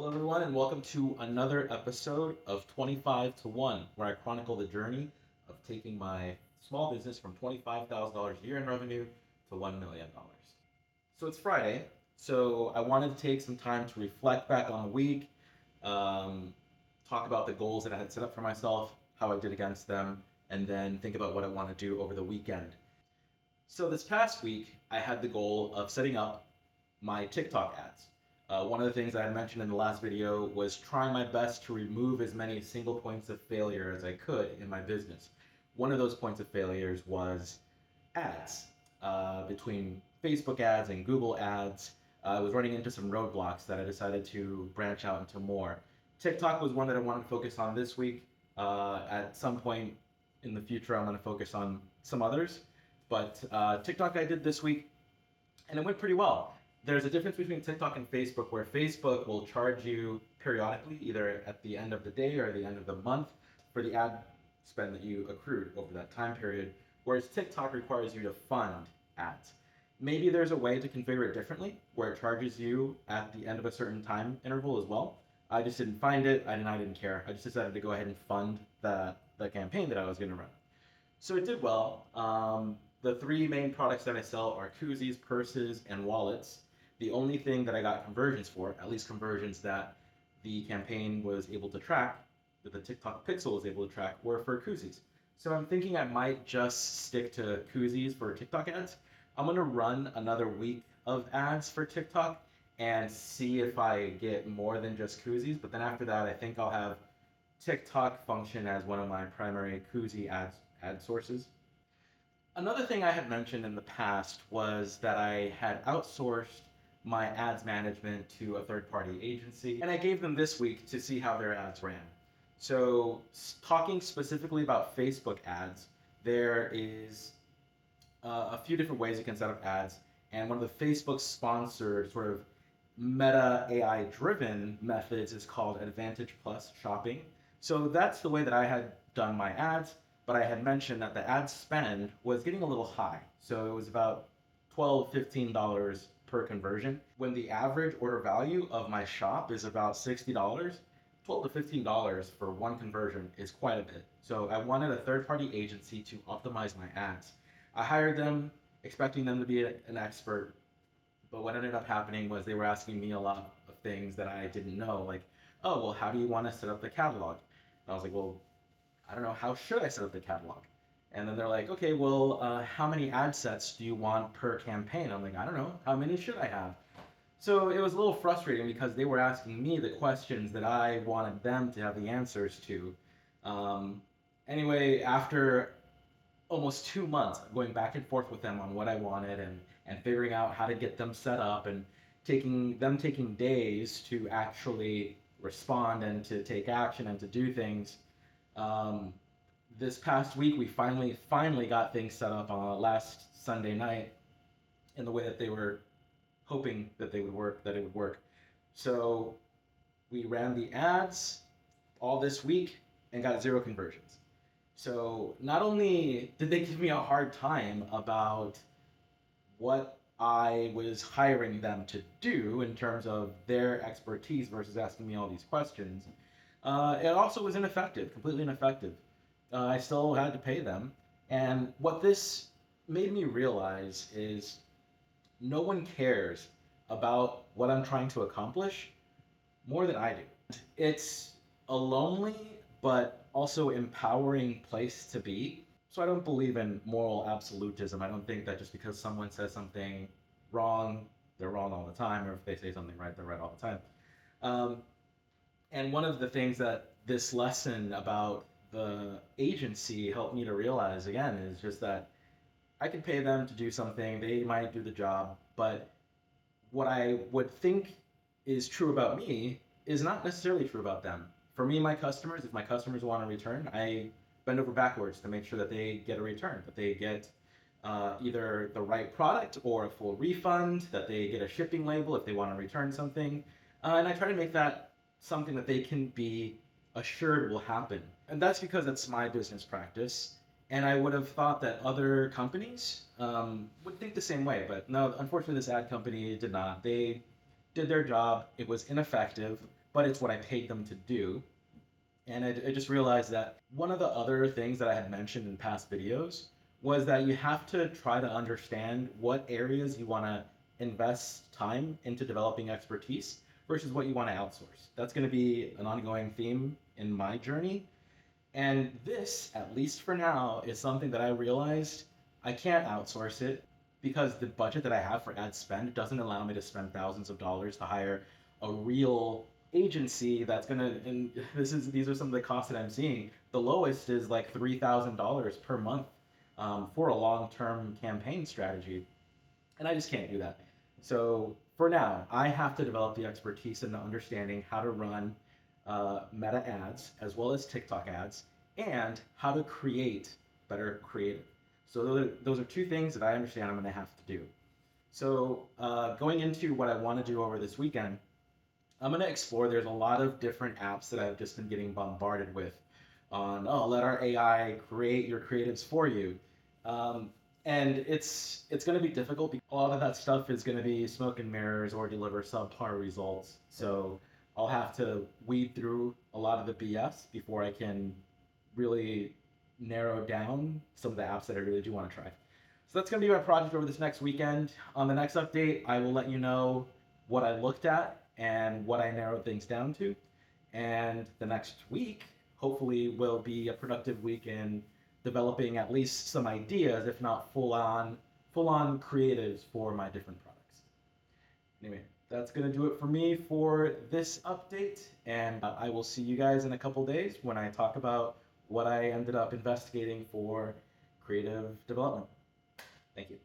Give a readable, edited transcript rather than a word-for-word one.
Hello, everyone, and welcome to another episode of 25 to 1, where I chronicle the journey of taking my small business from $25,000 a year in revenue to $1 million. So it's Friday, so I wanted to take some time to reflect back on the week, talk about the goals that I had set up for myself, how I did against them, and then think about what I want to do over the weekend. So this past week, I had the goal of setting up my TikTok ads. One of the things I mentioned in the last video was trying my best to remove as many single points of failure as I could in my business. One of those points of failures was ads. Between Facebook ads and Google ads, I was running into some roadblocks that I decided to branch out into more. TikTok was one that I wanted to focus on this week. At some point in the future, I'm going to focus on some others. But TikTok I did this week, and it went pretty well. There's a difference between TikTok and Facebook, where Facebook will charge you periodically, either at the end of the day or the end of the month, for the ad spend that you accrued over that time period, whereas TikTok requires you to fund ads. Maybe there's a way to configure it differently, where it charges you at the end of a certain time interval as well. I just didn't find it, I didn't care. I just decided to go ahead and fund the campaign that I was going to run. So it did well. The three main products that I sell are koozies, purses, and wallets. The only thing that I got conversions for, at least conversions that the campaign was able to track, that the TikTok pixel was able to track, were for koozies. So I'm thinking I might just stick to koozies for TikTok ads. I'm gonna run another week of ads for TikTok and see if I get more than just koozies. But then after that, I think I'll have TikTok function as one of my primary koozie ad sources. Another thing I had mentioned in the past was that I had outsourced my ads management to a third-party agency, and I gave them this week to see how their ads ran. So talking specifically about Facebook ads, there is a few different ways you can set up ads, and one of the Facebook sponsored sort of meta AI driven methods is called Advantage Plus shopping. So that's the way that I had done my ads, but I had mentioned that the ad spend was getting a little high. So it was about $12, $15 per conversion. When the average order value of my shop is about $60, $12 to $15 for one conversion is quite a bit. So I wanted a third-party agency to optimize my ads. I hired them expecting them to be an expert, but what ended up happening was they were asking me a lot of things that I didn't know, like, oh, well, how do you want to set up the catalog? And I was like, well, I don't know, how should I set up the catalog? And then they're like, okay, well, how many ad sets do you want per campaign? I'm like, I don't know, how many should I have? So it was a little frustrating because they were asking me the questions that I wanted them to have the answers to. Anyway, after almost 2 months going back and forth with them on what I wanted and figuring out how to get them set up and taking days to actually respond and to take action and to do things, this past week we finally got things set up on last Sunday night in the way that they were hoping that it would work. So we ran the ads all this week and got 0 conversions. So not only did they give me a hard time about what I was hiring them to do in terms of their expertise versus asking me all these questions, it also was ineffective, completely ineffective. I still had to pay them. And what this made me realize is no one cares about what I'm trying to accomplish more than I do. It's a lonely but also empowering place to be. So I don't believe in moral absolutism. I don't think that just because someone says something wrong, they're wrong all the time, or if they say something right, they're right all the time. And one of the things that this lesson about the agency helped me to realize again is just that I could pay them to do something, they might do the job, but what I would think is true about me is not necessarily true about them. For me, my customers, if my customers want a return, I bend over backwards to make sure that they get a return, that they get either the right product or a full refund, that they get a shipping label if they want to return something. And I try to make that something that they can be assured will happen. And that's because it's my business practice. And I would have thought that other companies would think the same way. But no, unfortunately, this ad company did not. They did their job. It was ineffective, but it's what I paid them to do. And I just realized that one of the other things that I had mentioned in past videos was that you have to try to understand what areas you want to invest time into developing expertise versus what you want to outsource. That's going to be an ongoing theme in my journey. And this, at least for now, is something that I realized I can't outsource it because the budget that I have for ad spend doesn't allow me to spend thousands of dollars to hire a real agency that's gonna. And these are some of the costs that I'm seeing. The lowest is like $3,000 per month for a long-term campaign strategy, and I just can't do that. So for now, I have to develop the expertise in understanding how to run Meta ads as well as TikTok ads, and how to create better creative. So those are two things that I understand I'm going to have to do. So going into what I want to do over this weekend, I'm going to explore. There's a lot of different apps that I've just been getting bombarded with on, oh, let our AI create your creatives for you. And it's going to be difficult because a lot of that stuff is going to be smoke and mirrors or deliver subpar results. So I'll have to weed through a lot of the BS before I can really narrow down some of the apps that I really do want to try. So that's going to be my project over this next weekend. On the next update, I will let you know what I looked at and what I narrowed things down to. And the next week, hopefully, will be a productive week in developing at least some ideas, if not full on creatives for my different products. Anyway, that's gonna do it for me for this update, and I will see you guys in a couple days when I talk about what I ended up investigating for creative development. Thank you.